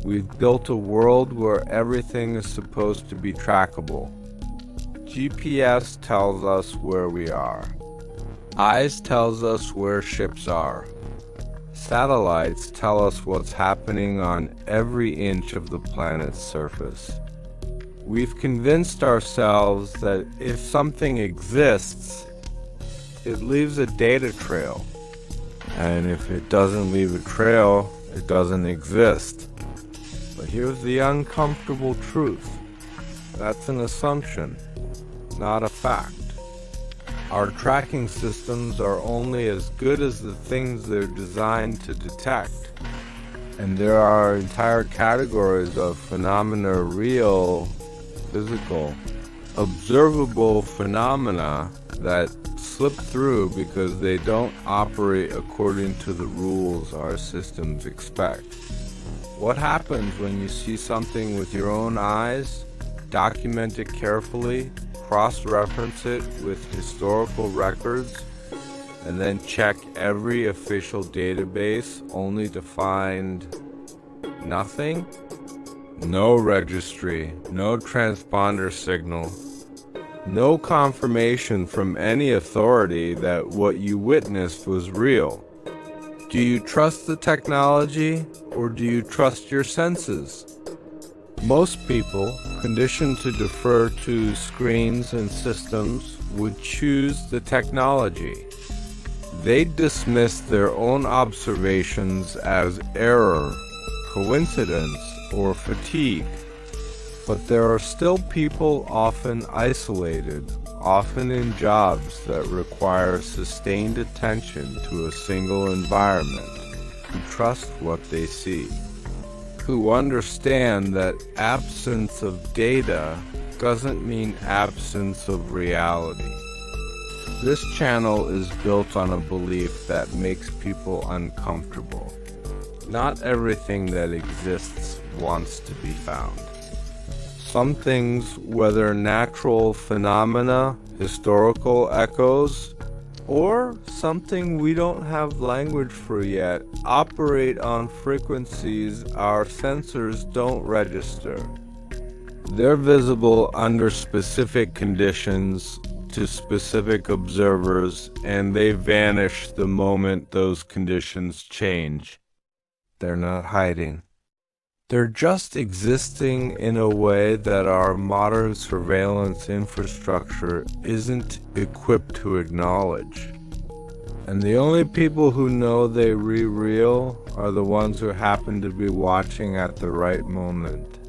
We've built a world where everything is supposed to be trackable. GPS tells us where we are. Eyes tells us where ships are. Satellites tell us what's happening on every inch of the planet's surface. We've convinced ourselves that if something exists, it leaves a data trail. And if it doesn't leave a trail, it doesn't exist. But here's the uncomfortable truth. That's an assumption, not a fact. Our tracking systems are only as good as the things they're designed to detect. And there are entire categories of phenomena, real, physical, observable phenomena that slip through because they don't operate according to the rules our systems expect. What happens when you see something with your own eyes, document it carefully, cross-reference it with historical records, and then check every official database only to find nothing? No registry, no transponder signal, no confirmation from any authority that what you witnessed was real. Do you trust the technology, or do you trust your senses? Most people, conditioned to defer to screens and systems, would choose the technology. They dismiss their own observations as error, coincidence, or fatigue. But there are still people often isolated, often in jobs that require sustained attention to a single environment, who trust what they see, who understand that absence of data doesn't mean absence of reality. This channel is built on a belief that makes people uncomfortable. Not everything that exists wants to be found. Some things, whether natural phenomena, historical echoes, or something we don't have language for yet, operate on frequencies our sensors don't register. They're visible under specific conditions to specific observers, and they vanish the moment those conditions change. They're not hiding. They're just existing in a way that our modern surveillance infrastructure isn't equipped to acknowledge. And the only people who know they're real are the ones who happen to be watching at the right moment,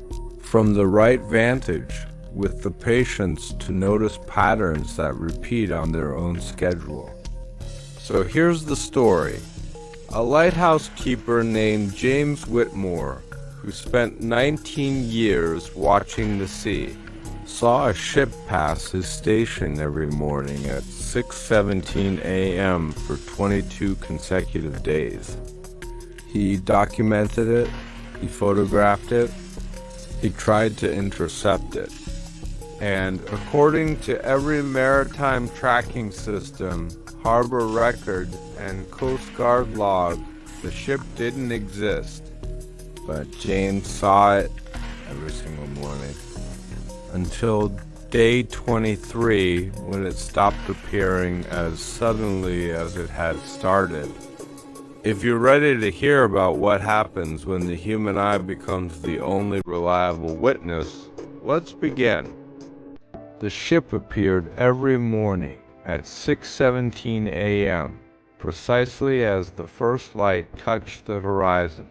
from the right vantage, with the patience to notice patterns that repeat on their own schedule. So here's the story. A lighthouse keeper named James Whitmore, who spent 19 years watching the sea, saw a ship pass his station every morning at 6:17 a.m. for 22 consecutive days. He documented it, he photographed it, he tried to intercept it. And according to every maritime tracking system, harbor record, and Coast Guard log, the ship didn't exist. But James saw it every single morning until day 23, when it stopped appearing as suddenly as it had started. If you're ready to hear about what happens when the human eye becomes the only reliable witness, let's begin. The ship appeared every morning at 6:17 a.m., precisely as the first light touched the horizon.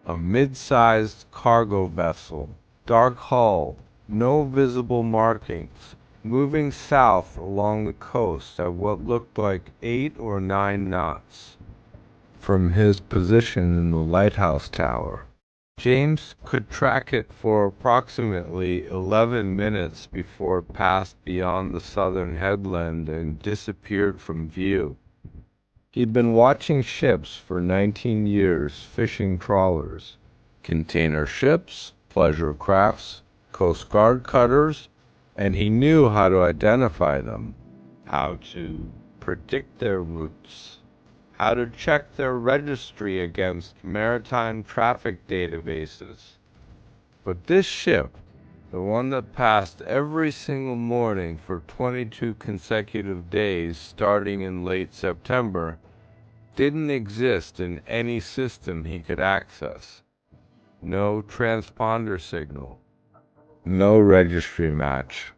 A mid-sized cargo vessel, dark hull, no visible markings, moving south along the coast at what looked like 8 or 9 knots. From his position in the lighthouse tower, James could track it for approximately 11 minutes before it passed beyond the southern headland and disappeared from view. He'd been watching ships for 19 years, fishing trawlers, container ships, pleasure crafts, Coast Guard cutters, and he knew how to identify them, how to predict their routes, how to check their registry against maritime traffic databases. But this ship, the one that passed every single morning for 22 consecutive days starting in late September, didn't exist in any system he could access. No transponder signal. No registry match.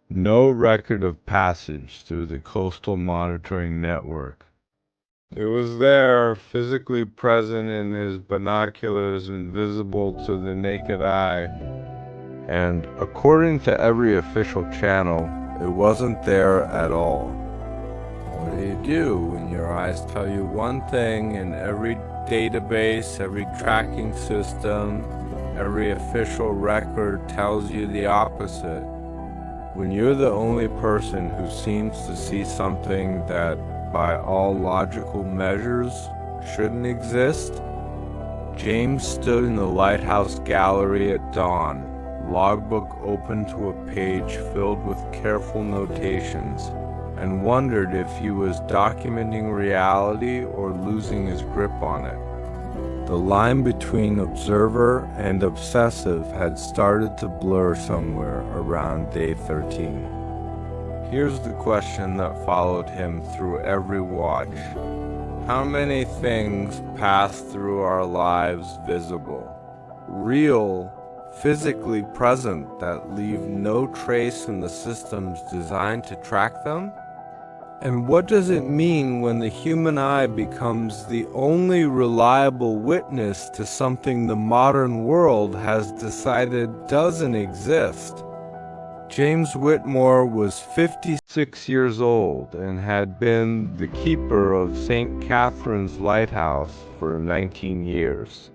No record of passage through the coastal monitoring network. It was there, physically present in his binoculars and visible to the naked eye. And according to every official channel, it wasn't there at all. What do you do when your eyes tell you one thing and every database, every tracking system, every official record tells you the opposite? When you're the only person who seems to see something that, by all logical measures, shouldn't exist? James stood in the Lighthouse gallery at dawn, logbook open to a page filled with careful notations, and wondered if he was documenting reality or losing his grip on it. The line between observer and obsessive had started to blur somewhere around day 13. Here's the question that followed him through every watch. How many things pass through our lives visible, real, physically present, that leave no trace in the systems designed to track them? And what does it mean when the human eye becomes the only reliable witness to something the modern world has decided doesn't exist? James Whitmore was 56 years old and had been the keeper of St. Catherine's Lighthouse for 19 years.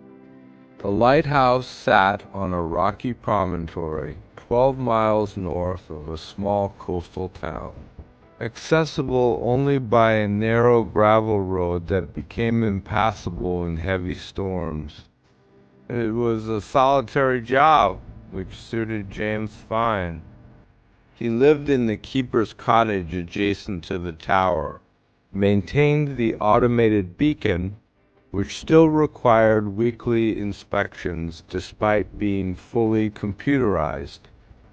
The lighthouse sat on a rocky promontory 12 miles north of a small coastal town, accessible only by a narrow gravel road that became impassable in heavy storms. It was a solitary job, which suited James fine. He lived in the keeper's cottage adjacent to the tower, maintained the automated beacon, which still required weekly inspections despite being fully computerized,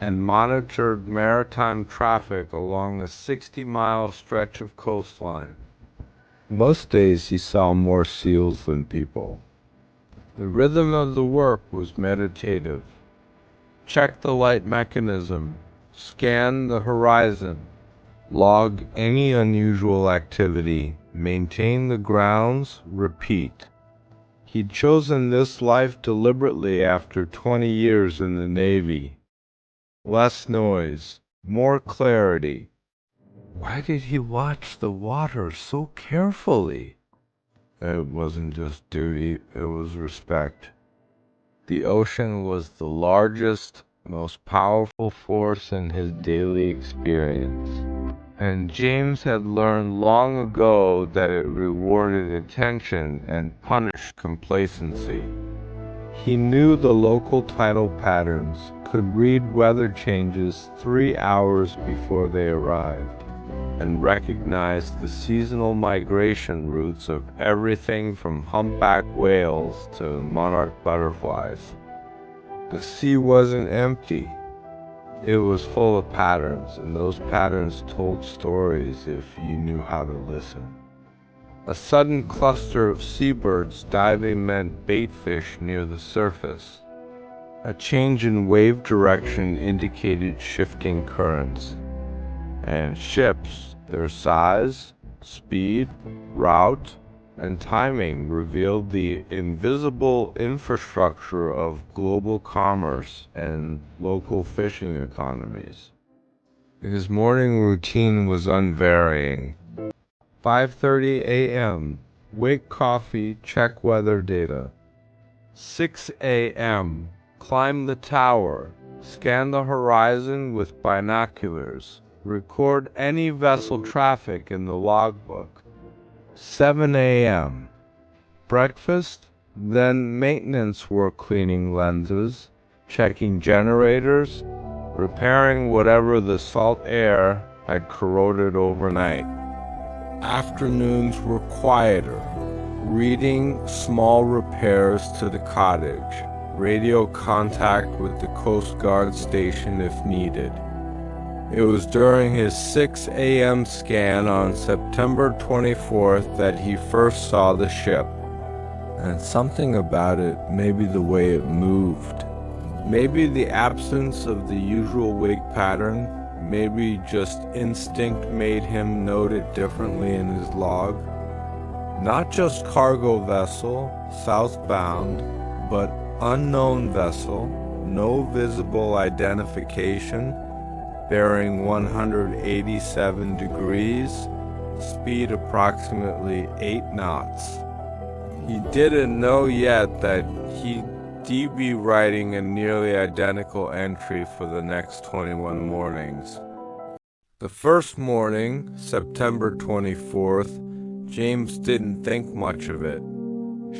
and monitored maritime traffic along a 60-mile stretch of coastline. Most days he saw more seals than people. The rhythm of the work was meditative. Check the light mechanism, scan the horizon, log any unusual activity, maintain the grounds, repeat. He'd chosen this life deliberately after 20 years in the Navy. Less noise, more clarity. Why did he watch the water so carefully? It wasn't just duty, it was respect. The ocean was the largest, most powerful force in his daily experience, and James had learned long ago that it rewarded attention and punished complacency. He knew the local tidal patterns, could read weather changes 3 hours before they arrived, and recognized the seasonal migration routes of everything from humpback whales to monarch butterflies. The sea wasn't empty. It was full of patterns, and those patterns told stories if you knew how to listen. A sudden cluster of seabirds diving meant baitfish near the surface. A change in wave direction indicated shifting currents. And ships, their size, speed, route, and timing revealed the invisible infrastructure of global commerce and local fishing economies. His morning routine was unvarying. 5:30 a.m. Wake coffee, check weather data. 6 a.m. Climb the tower, scan the horizon with binoculars, record any vessel traffic in the logbook. 7 a.m. Breakfast, then maintenance work, cleaning lenses, checking generators, repairing whatever the salt air had corroded overnight. Afternoons were quieter, reading, small repairs to the cottage, radio contact with the Coast Guard station if needed. It was during his 6 a.m. scan on September 24th that he first saw the ship. And something about it, maybe the way it moved, maybe the absence of the usual wake pattern, maybe just instinct made him note it differently in his log. Not just cargo vessel, southbound, but unknown vessel, no visible identification, bearing 187 degrees, speed approximately 8 knots. He didn't know yet that he'd be writing a nearly identical entry for the next 21 mornings. The first morning, September 24th, James didn't think much of it.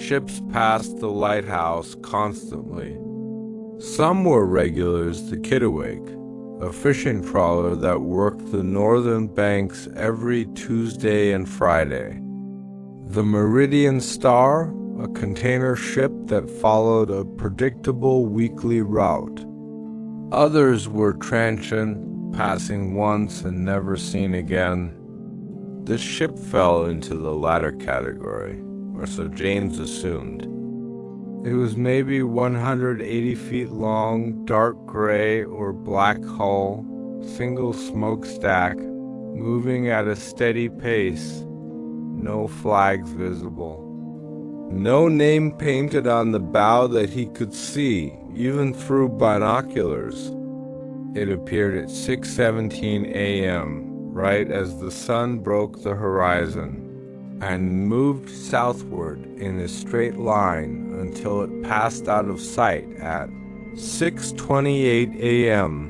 Ships passed the lighthouse constantly. Some were regulars to Kittiwake, a fishing trawler that worked the northern banks every Tuesday and Friday. The Meridian Star, a container ship that followed a predictable weekly route. Others were transient, passing once and never seen again. This ship fell into the latter category, or so James assumed. It was maybe 180 feet long, dark gray or black hull, single smokestack, moving at a steady pace. No flags visible. No name painted on the bow that he could see, even through binoculars. It appeared at 6:17 a.m., right as the sun broke the horizon, and moved southward in a straight line until it passed out of sight at 6:28 a.m.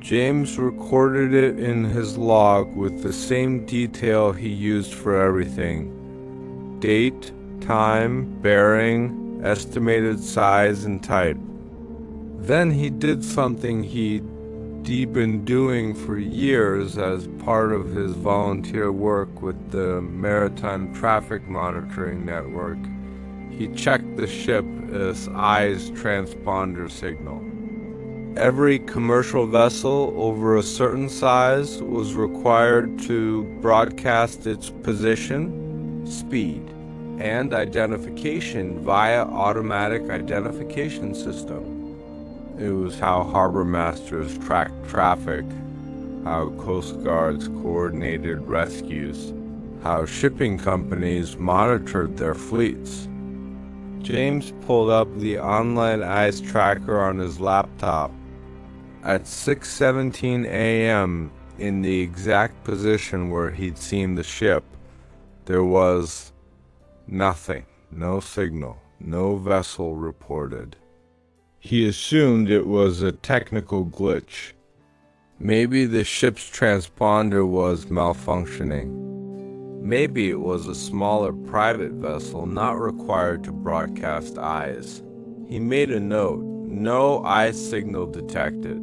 James recorded it in his log with the same detail he used for everything: date, time, bearing, estimated size and type. Then he did something he'd been doing for years as part of his volunteer work with the Maritime traffic monitoring network. He checked the ship's eyes transponder signal. Every commercial vessel over a certain size was required to broadcast its position, speed, and identification via automatic identification system. It was how harbor masters tracked traffic, how Coast Guards coordinated rescues, how shipping companies monitored their fleets. James pulled up the online eyes tracker on his laptop. At 6:17 a.m., in the exact position where he'd seen the ship, there was nothing, no signal, no vessel reported. He assumed it was a technical glitch. Maybe the ship's transponder was malfunctioning. Maybe it was a smaller private vessel not required to broadcast eyes. He made a note: no eye signal detected.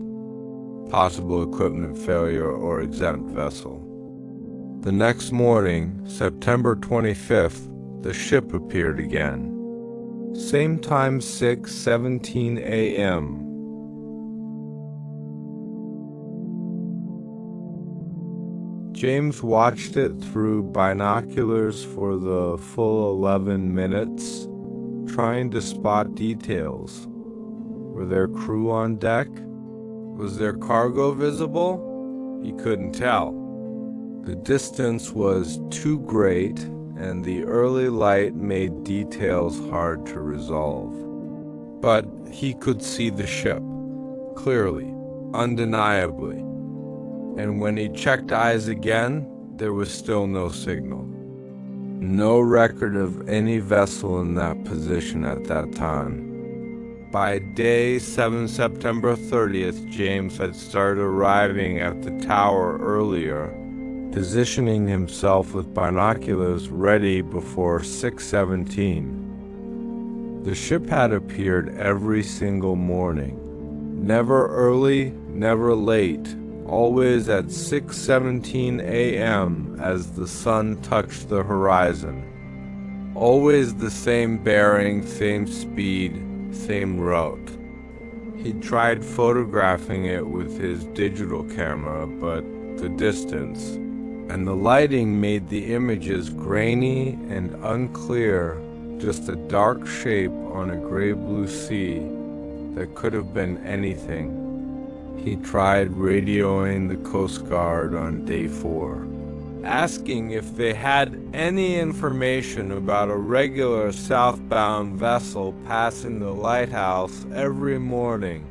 Possible equipment failure or exempt vessel. The next morning, September 25th, the ship appeared again. Same time, 6:17 a.m. James watched it through binoculars for the full 11 minutes, trying to spot details. Were there crew on deck? Was there cargo visible? He couldn't tell. The distance was too great, and the early light made details hard to resolve. But he could see the ship, clearly, undeniably. And when he checked eyes again, there was still no signal. No record of any vessel in that position at that time. By day 7 September 30th, James had started arriving at the tower earlier, positioning himself with binoculars ready before 6:17. The ship had appeared every single morning. Never early, never late, always at 6:17 a.m. as the sun touched the horizon. Always the same bearing, same speed, same route. He tried photographing it with his digital camera, but the distance and the lighting made the images grainy and unclear, just a dark shape on a gray-blue sea that could have been anything. He tried radioing the Coast Guard on day 4, asking if they had any information about a regular southbound vessel passing the lighthouse every morning.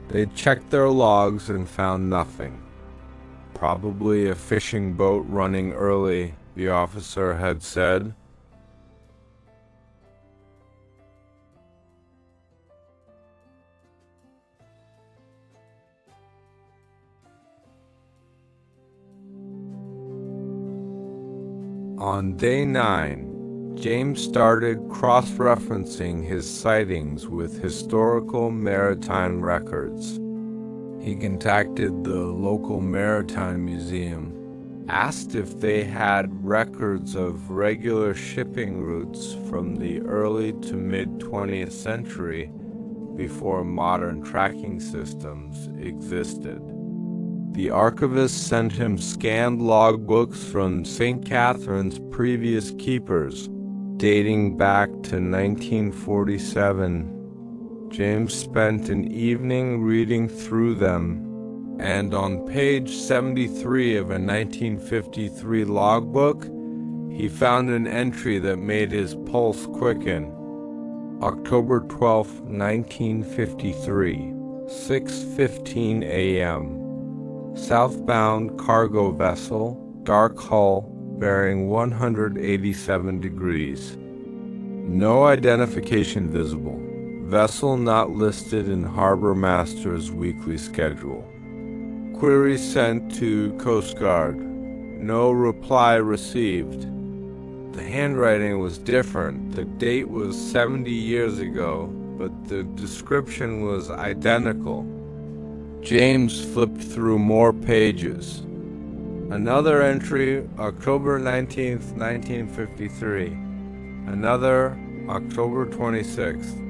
They checked their logs and found nothing. Probably a fishing boat running early, the officer had said. On day 9, James started cross-referencing his sightings with historical maritime records. He contacted the local Maritime museum, asked if they had records of regular shipping routes from the early to mid-20th century before modern tracking systems existed. The archivist sent him scanned logbooks from St. Catherine's previous keepers, dating back to 1947. James spent an evening reading through them, and on page 73 of a 1953 logbook, he found an entry that made his pulse quicken. October 12, 1953, 6:15 a.m. Southbound cargo vessel, dark hull, bearing 187 degrees. No identification visible. Vessel not listed in Harbor Master's weekly schedule. Query sent to Coast Guard. No reply received. The handwriting was different. The date was 70 years ago, but the description was identical. James flipped through more pages. Another entry, October 19th, 1953. Another, October 26th.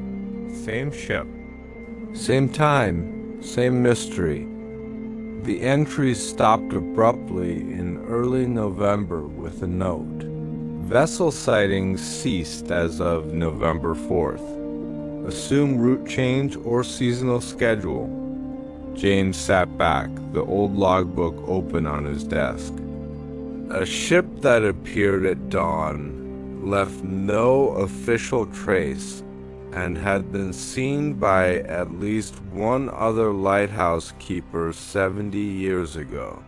Same ship. Same time, same mystery. The entries stopped abruptly in early November with a note. Vessel sightings ceased as of November 4th. Assume route change or seasonal schedule. James sat back, the old logbook open on his desk. A ship that appeared at dawn, left no official trace, and had been seen by at least one other lighthouse keeper 70 years ago.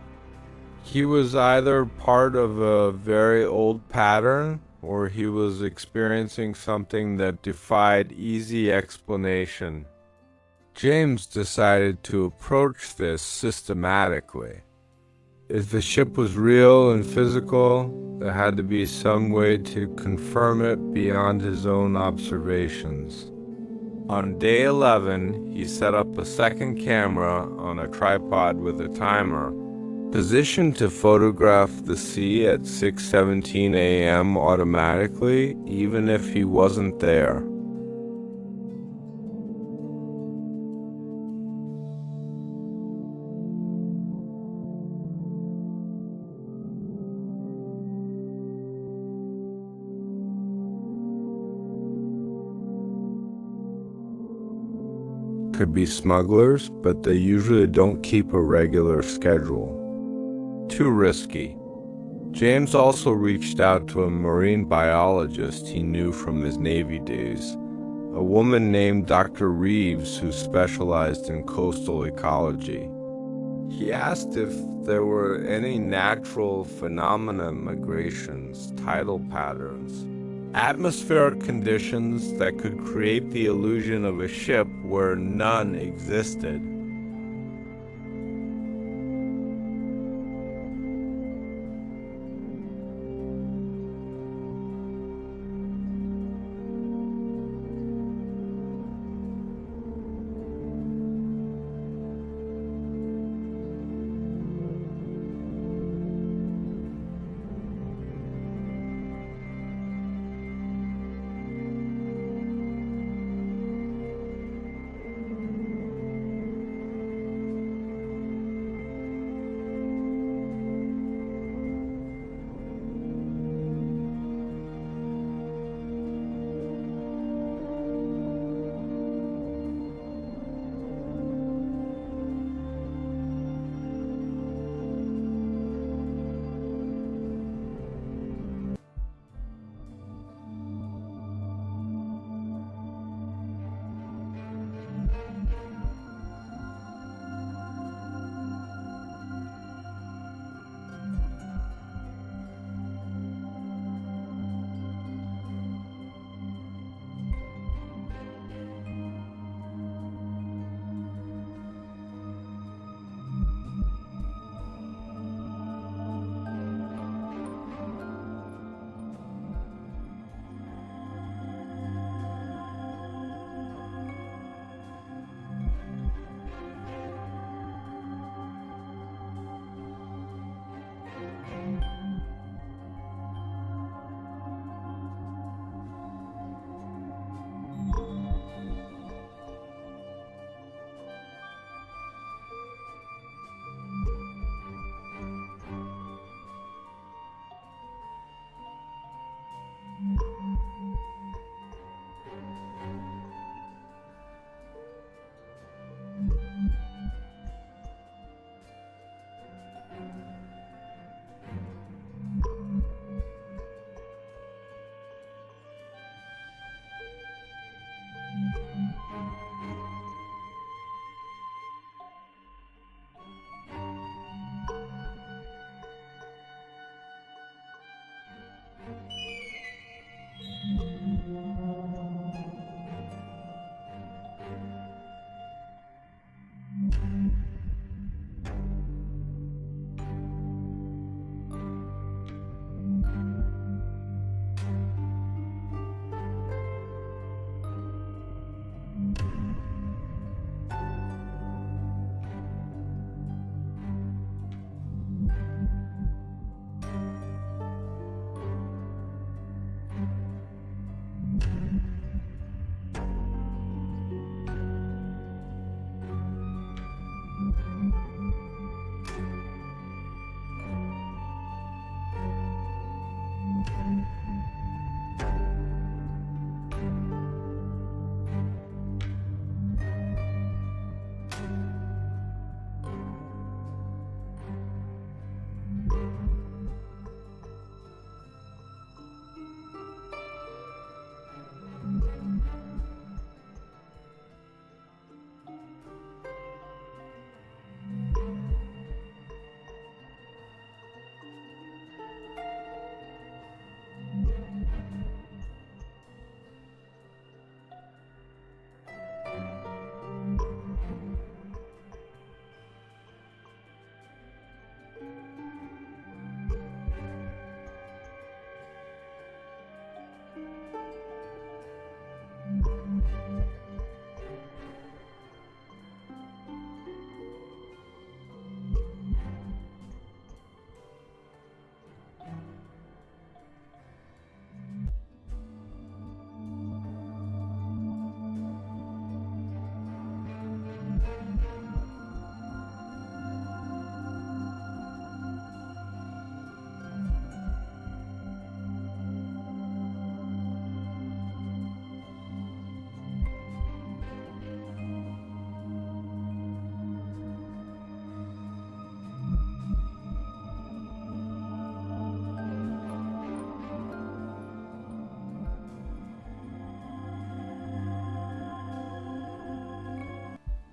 He was either part of a very old pattern, or he was experiencing something that defied easy explanation. James decided to approach this systematically. If the ship was real and physical, there had to be some way to confirm it beyond his own observations. On day 11, he set up a second camera on a tripod with a timer, positioned to photograph the sea at 6:17 a.m. automatically, even if he wasn't there. Could be smugglers, but they usually don't keep a regular schedule. Too risky. James also reached out to a marine biologist he knew from his Navy days, a woman named Dr. Reeves who specialized in coastal ecology. He asked if there were any natural phenomena, migrations, tidal patterns, atmospheric conditions that could create the illusion of a ship where none existed.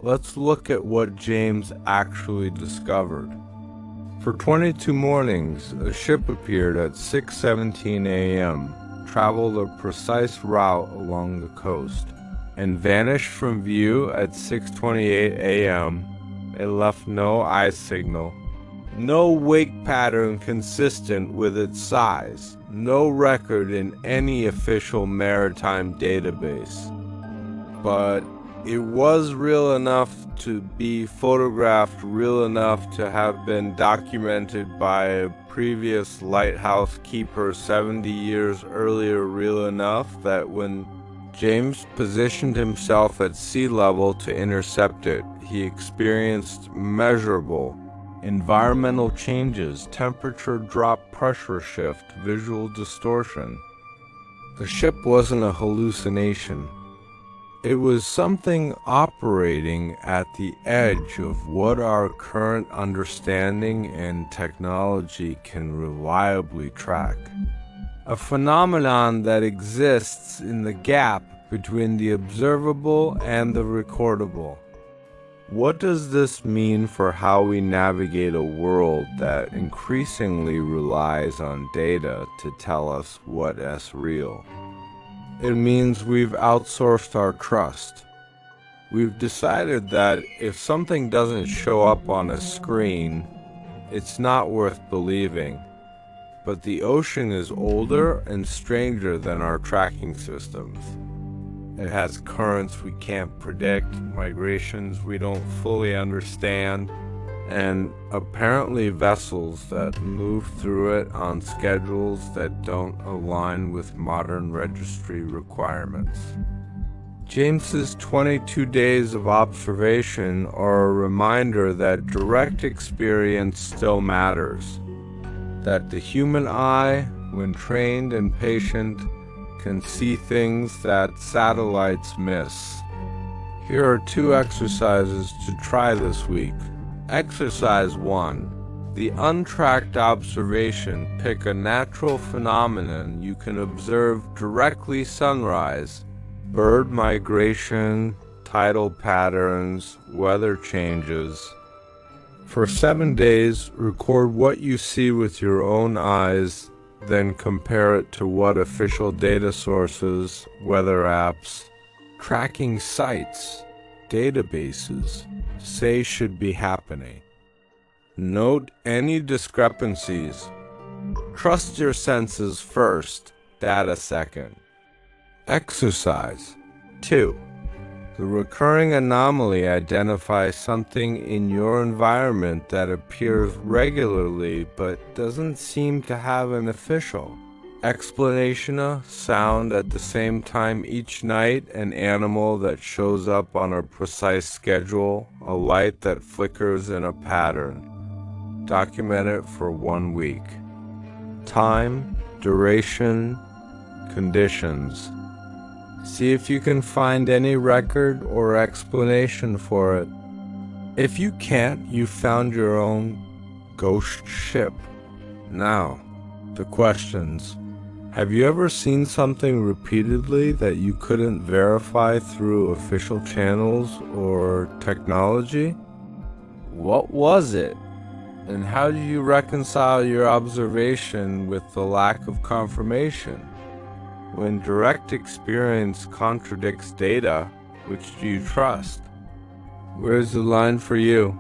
Let's look at what James actually discovered. For 22 mornings, a ship appeared at 6:17 a.m., traveled a precise route along the coast, and vanished from view at 6:28 a.m. It left no eye signal, no wake pattern consistent with its size, no record in any official maritime database. But it was real enough to be photographed, real enough to have been documented by a previous lighthouse keeper 70 years earlier, real enough that when James positioned himself at sea level to intercept it, he experienced measurable environmental changes, temperature drop, pressure shift, visual distortion. The ship wasn't a hallucination. It was something operating at the edge of what our current understanding and technology can reliably track. A phenomenon that exists in the gap between the observable and the recordable. What does this mean for how we navigate a world that increasingly relies on data to tell us what is real? It means we've outsourced our trust. We've decided that if something doesn't show up on a screen, it's not worth believing. But the ocean is older and stranger than our tracking systems. It has currents we can't predict, migrations we don't fully understand, and apparently vessels that move through it on schedules that don't align with modern registry requirements. James's 22 days of observation are a reminder that direct experience still matters, that the human eye, when trained and patient, can see things that satellites miss. Here are 2 exercises to try this week. Exercise 1. The untracked observation. Pick a natural phenomenon you can observe directly: sunrise, bird migration, tidal patterns, weather changes. For 7 days, record what you see with your own eyes, then compare it to what official data sources, weather apps, tracking sites, databases say should be happening. Note any discrepancies. Trust your senses first, data second. Exercise 2. The recurring anomaly identifies something in your environment that appears regularly but doesn't seem to have an official explanation. A sound at the same time each night, an animal that shows up on a precise schedule, a light that flickers in a pattern. Document it for 1 week. Time, duration, conditions. See if you can find any record or explanation for it. If you can't, you found your own ghost ship. Now, the questions. Have you ever seen something repeatedly that you couldn't verify through official channels or technology? What was it? And how do you reconcile your observation with the lack of confirmation? When direct experience contradicts data, which do you trust? Where's the line for you?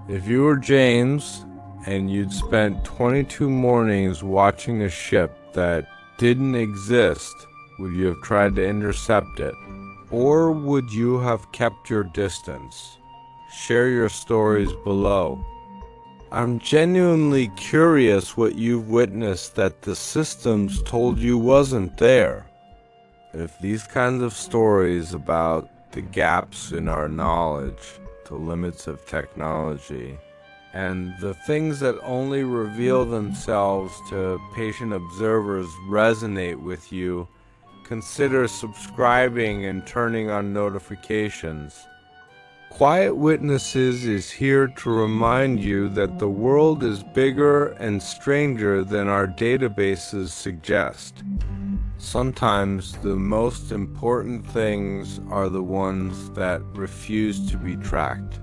If you were James and you'd spent 22 mornings watching a ship that didn't exist, would you have tried to intercept it? Or would you have kept your distance? Share your stories below. I'm genuinely curious what you've witnessed that the systems told you wasn't there. If these kinds of stories about the gaps in our knowledge, the limits of technology, and the things that only reveal themselves to patient observers resonate with you, consider subscribing and turning on notifications. Quiet Witnesses is here to remind you that the world is bigger and stranger than our databases suggest. Sometimes the most important things are the ones that refuse to be tracked.